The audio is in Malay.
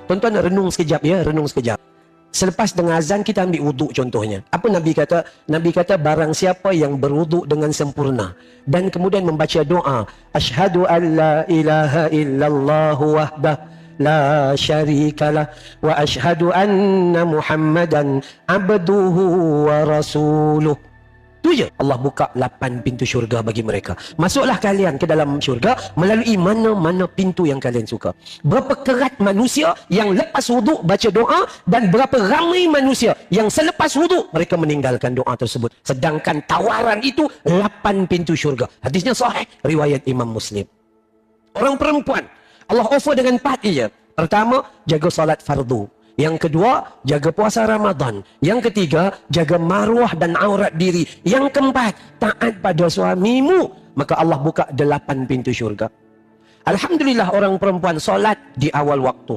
Tuan-tuan renung sekejap ya, renung sekejap. Selepas dengar azan kita ambil wuduk contohnya. Apa Nabi kata? Nabi kata barang siapa yang berwuduk dengan sempurna dan kemudian membaca doa, asyhadu an la ilaha illallah wahdah la syarikalah wa asyhadu anna Muhammadan abduhu wa rasuluh. Tu je. Allah buka 8 pintu syurga bagi mereka. Masuklah kalian ke dalam syurga melalui mana-mana pintu yang kalian suka. Berapa kerat manusia yang lepas wuduk baca doa dan berapa ramai manusia yang selepas wuduk mereka meninggalkan doa tersebut. Sedangkan tawaran itu 8 pintu syurga. Hadisnya sahih, riwayat Imam Muslim. Orang perempuan Allah offer dengan 4 je. Pertama, jaga salat fardu. Yang kedua, jaga puasa Ramadan. Yang ketiga, jaga maruah dan aurat diri. Yang keempat, taat pada suamimu. Maka Allah buka 8 pintu syurga. Alhamdulillah orang perempuan solat di awal waktu.